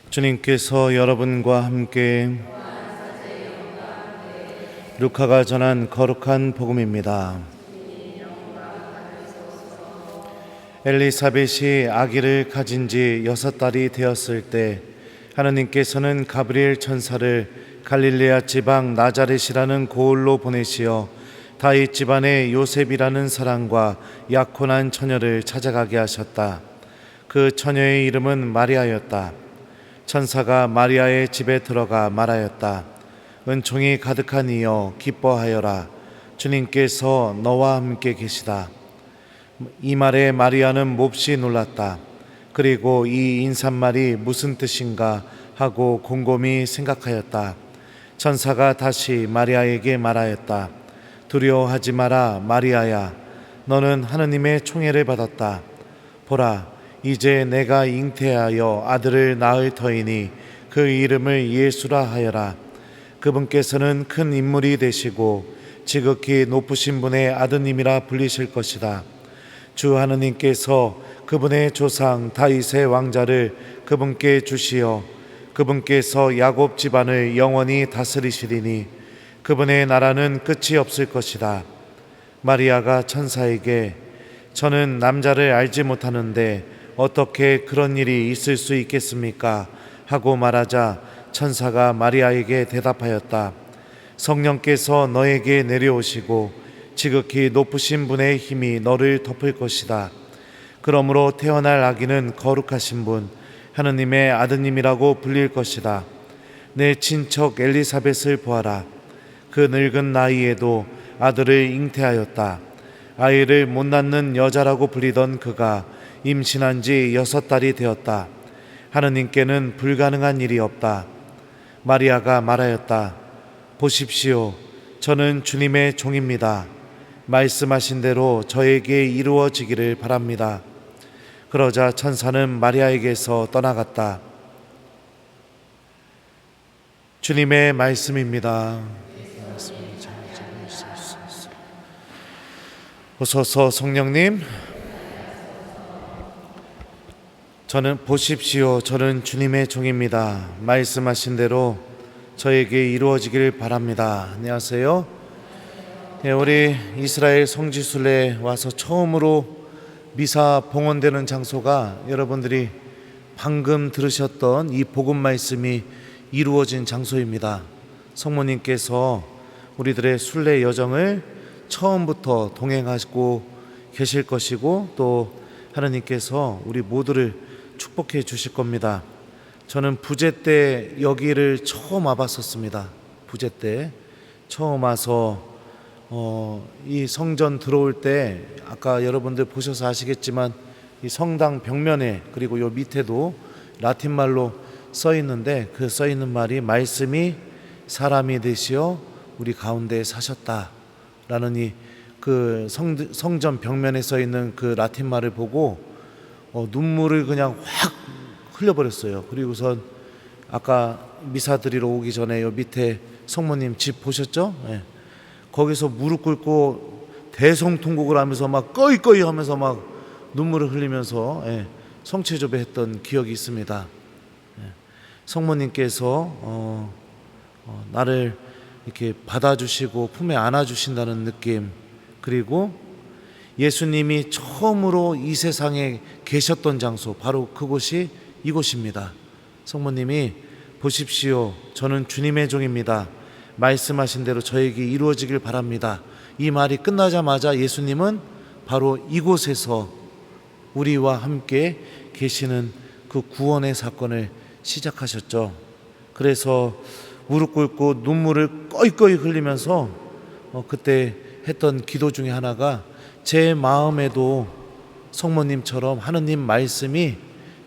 주님께서 여러분과 함께 루카가 전한 거룩한 복음입니다. 엘리사벳이 아기를 가진 지 6달이 되었을 때 하느님께서는 가브리엘 천사를 갈릴레아 지방 나자렛이라는 고을로 보내시어 다윗 집안의 요셉이라는 사람과 약혼한 처녀를 찾아가게 하셨다. 그 처녀의 이름은 마리아였다. 천사가 마리아의 집에 들어가 말하였다. 은총이 가득한 이여 기뻐하여라. 주님께서 너와 함께 계시다. 이 말에 마리아는 몹시 놀랐다. 그리고 이 인사말이 무슨 뜻인가 하고 곰곰이 생각하였다. 천사가 다시 마리아에게 말하였다. 두려워하지 마라 마리아야. 너는 하느님의 총애를 받았다. 보라, 이제 내가 잉태하여 아들을 낳을 터이니 그 이름을 예수라 하여라. 그분께서는 큰 인물이 되시고 지극히 높으신 분의 아드님이라 불리실 것이다. 주 하느님께서 그분의 조상 다윗의 왕자를 그분께 주시어 그분께서 야곱 집안을 영원히 다스리시리니 그분의 나라는 끝이 없을 것이다. 마리아가 천사에게 저는 남자를 알지 못하는데 어떻게 그런 일이 있을 수 있겠습니까? 하고 말하자 천사가 마리아에게 대답하였다. 성령께서 너에게 내려오시고 지극히 높으신 분의 힘이 너를 덮을 것이다. 그러므로 태어날 아기는 거룩하신 분, 하느님의 아드님이라고 불릴 것이다. 내 친척 엘리사벳을 보아라. 그 늙은 나이에도 아들을 잉태하였다. 아이를 못 낳는 여자라고 불리던 그가 임신한 지 6달이 되었다. 하느님께는 불가능한 일이 없다. 마리아가 말하였다. 보십시오. 저는 주님의 종입니다. 말씀하신 대로 저에게 이루어지기를 바랍니다. 그러자 천사는 마리아에게서 떠나갔다. 주님의 말씀입니다. 오소서 성령님, 저는 보십시오. 저는 주님의 종입니다. 말씀하신 대로 저에게 이루어지길 바랍니다. 안녕하세요. 네, 우리 이스라엘 성지순례에 와서 처음으로 미사 봉헌되는 장소가 여러분들이 방금 들으셨던 이 복음 말씀이 이루어진 장소입니다. 성모님께서 우리들의 순례 여정을 처음부터 동행하시고 계실 것이고 또 하나님께서 우리 모두를 축복해 주실 겁니다. 저는 부제 때 여기를 처음 와봤었습니다. 부제 때 처음 와서 이 성전 들어올 때 아까 여러분들 보셔서 아시겠지만 이 성당 벽면에 그리고 요 밑에도 라틴말로 써 있는데 그 써 있는 말이 말씀이 사람이 되시어 우리 가운데 사셨다라는 이 그 성전 벽면에 써 있는 그 라틴말을 보고 눈물을 그냥 확 흘려버렸어요. 그리고선 아까 미사 드리러 오기 전에 요 밑에 성모님 집 보셨죠? 네. 거기서 무릎 꿇고 대성통곡을 하면서 막 꺼이꺼이 하면서 막 눈물을 흘리면서 성체조배했던 기억이 있습니다. 성모님께서 나를 이렇게 받아주시고 품에 안아주신다는 느낌, 그리고 예수님이 처음으로 이 세상에 계셨던 장소, 바로 그곳이 이곳입니다. 성모님이 보십시오. 저는 주님의 종입니다. 말씀하신 대로 저에게 이루어지길 바랍니다. 이 말이 끝나자마자 예수님은 바로 이곳에서 우리와 함께 계시는 그 구원의 사건을 시작하셨죠. 그래서 무릎 꿇고 눈물을 꺼이꺼이 흘리면서 그때 했던 기도 중에 하나가 제 마음에도 성모님처럼 하느님 말씀이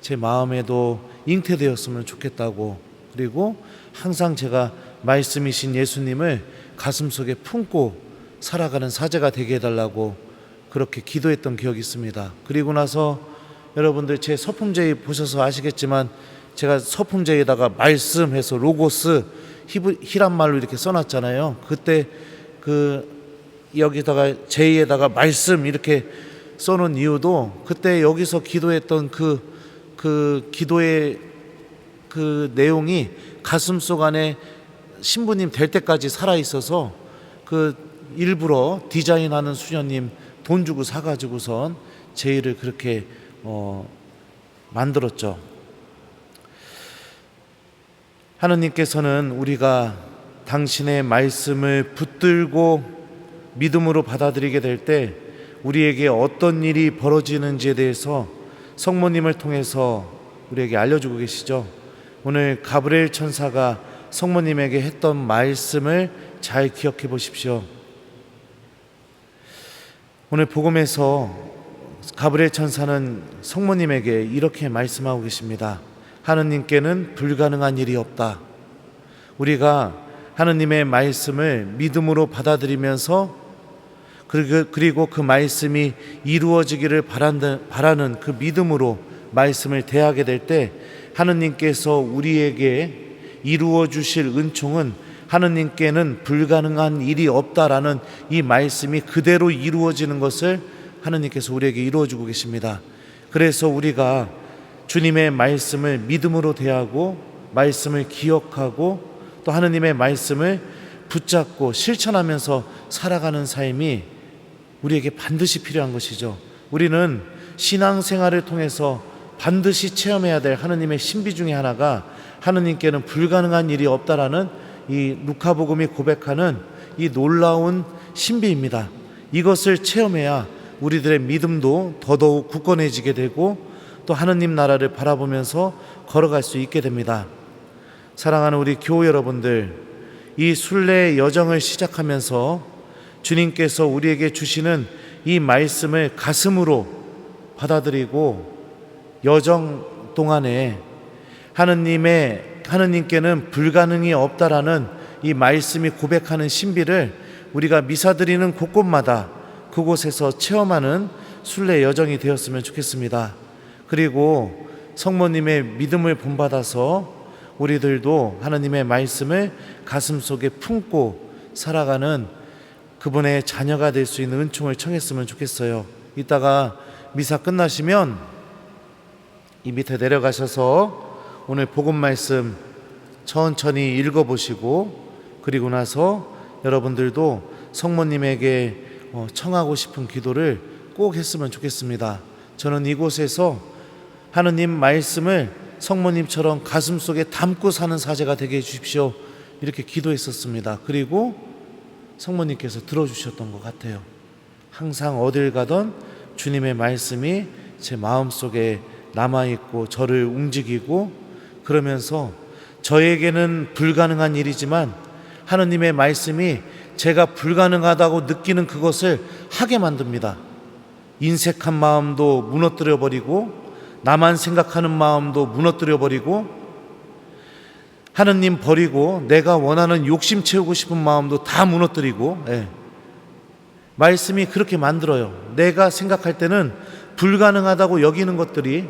제 마음에도 잉태되었으면 좋겠다고, 그리고 항상 제가 말씀이신 예수님을 가슴속에 품고 살아가는 사제가 되게 해달라고 그렇게 기도했던 기억이 있습니다. 그리고 나서 여러분들 제 서품제의 보셔서 아시겠지만 제가 서품제에다가 말씀해서 로고스 히란말로 이렇게 써놨잖아요. 그때 여기다가 제에다가 말씀 이렇게 써놓은 이유도 그때 여기서 기도했던 그 기도의 그 내용이 가슴속 안에 신부님 될 때까지 살아 있어서 그 일부러 디자인하는 수녀님 돈 주고 사가지고선 제의를 그렇게 만들었죠. 하느님께서는 우리가 당신의 말씀을 붙들고 믿음으로 받아들이게 될 때 우리에게 어떤 일이 벌어지는지에 대해서 성모님을 통해서 우리에게 알려주고 계시죠. 오늘 가브리엘 천사가 성모님에게 했던 말씀을 잘 기억해 보십시오. 오늘 복음에서 가브리엘 천사는 성모님에게 이렇게 말씀하고 계십니다. 하느님께는 불가능한 일이 없다. 우리가 하느님의 말씀을 믿음으로 받아들이면서 그리고 그 말씀이 이루어지기를 바라는 그 믿음으로 말씀을 대하게 될 때 하느님께서 우리에게 이루어 주실 은총은 하느님께는 불가능한 일이 없다라는 이 말씀이 그대로 이루어지는 것을 하느님께서 우리에게 이루어주고 계십니다. 그래서 우리가 주님의 말씀을 믿음으로 대하고 말씀을 기억하고 또 하느님의 말씀을 붙잡고 실천하면서 살아가는 삶이 우리에게 반드시 필요한 것이죠. 우리는 신앙생활을 통해서 반드시 체험해야 될 하느님의 신비 중에 하나가 하느님께는 불가능한 일이 없다라는 이 루카복음이 고백하는 이 놀라운 신비입니다. 이것을 체험해야 우리들의 믿음도 더더욱 굳건해지게 되고 또 하느님 나라를 바라보면서 걸어갈 수 있게 됩니다. 사랑하는 우리 교우 여러분들, 이 순례의 여정을 시작하면서 주님께서 우리에게 주시는 이 말씀을 가슴으로 받아들이고 여정 동안에 하느님께는 불가능이 없다라는 이 말씀이 고백하는 신비를 우리가 미사 드리는 곳곳마다 그곳에서 체험하는 순례 여정이 되었으면 좋겠습니다. 그리고 성모님의 믿음을 본받아서 우리들도 하나님의 말씀을 가슴속에 품고 살아가는 그분의 자녀가 될 수 있는 은총을 청했으면 좋겠어요. 이따가 미사 끝나시면 이 밑에 내려가셔서 오늘 복음 말씀 천천히 읽어보시고 그리고 나서 여러분들도 성모님에게 청하고 싶은 기도를 꼭 했으면 좋겠습니다. 저는 이곳에서 하느님 말씀을 성모님처럼 가슴속에 담고 사는 사제가 되게 해주십시오 이렇게 기도했었습니다. 그리고 성모님께서 들어주셨던 것 같아요. 항상 어딜 가던 주님의 말씀이 제 마음속에 남아있고 저를 움직이고 그러면서 저에게는 불가능한 일이지만 하느님의 말씀이 제가 불가능하다고 느끼는 그것을 하게 만듭니다. 인색한 마음도 무너뜨려버리고 나만 생각하는 마음도 무너뜨려버리고 하느님 버리고 내가 원하는 욕심 채우고 싶은 마음도 다 무너뜨리고 말씀이 그렇게 만들어요. 내가 생각할 때는 불가능하다고 여기는 것들이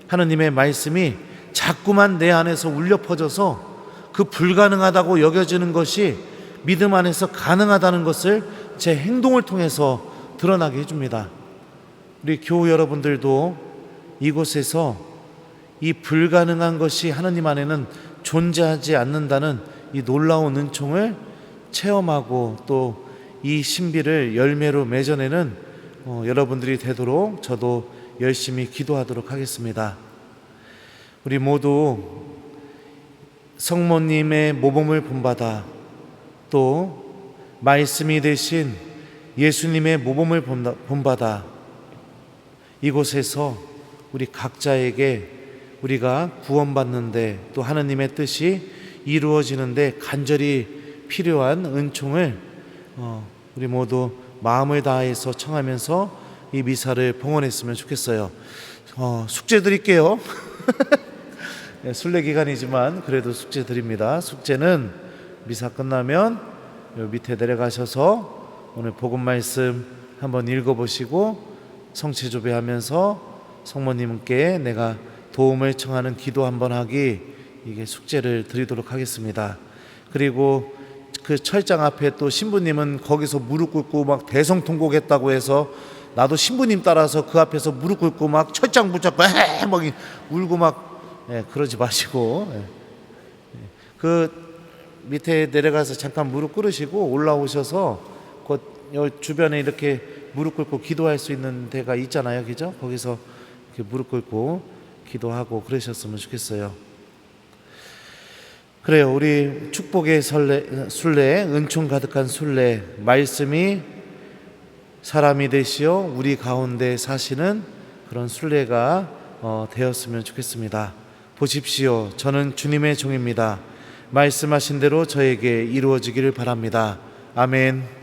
하느님의 말씀이 자꾸만 내 안에서 울려 퍼져서 그 불가능하다고 여겨지는 것이 믿음 안에서 가능하다는 것을 제 행동을 통해서 드러나게 해줍니다. 우리 교우 여러분들도 이곳에서 이 불가능한 것이 하느님 안에는 존재하지 않는다는 이 놀라운 은총을 체험하고 또 이 신비를 열매로 맺어내는 여러분들이 되도록 저도 열심히 기도하도록 하겠습니다. 우리 모두 성모님의 모범을 본받아 또 말씀이 되신 예수님의 모범을 본받아 이곳에서 우리 각자에게 우리가 구원받는데 또 하느님의 뜻이 이루어지는데 간절히 필요한 은총을 우리 모두 마음을 다해서 청하면서 이 미사를 봉헌했으면 좋겠어요. 숙제 드릴게요. 순례 기간이지만 그래도 숙제 드립니다. 숙제는 미사 끝나면 여기 밑에 내려가셔서 오늘 복음 말씀 한번 읽어보시고 성체조배하면서 성모님께 내가 도움을 청하는 기도 한번 하기, 이게 숙제를 드리도록 하겠습니다. 그리고 그 철장 앞에 또 신부님은 거기서 무릎 꿇고 막 대성통곡했다고 해서 나도 신부님 따라서 그 앞에서 무릎 꿇고 막 철장 붙잡고 막 울고 막 그러지 마시고 그 밑에 내려가서 잠깐 무릎 꿇으시고 올라오셔서 그 주변에 이렇게 무릎 꿇고 기도할 수 있는 데가 있잖아요, 그죠? 거기서 이렇게 무릎 꿇고 기도하고 그러셨으면 좋겠어요. 그래요. 우리 축복의 순례, 은총 가득한 순례, 말씀이 사람이 되시어 우리 가운데 사시는 그런 순례가 되었으면 좋겠습니다. 보십시오. 저는 주님의 종입니다. 말씀하신 대로 저에게 이루어지기를 바랍니다. 아멘.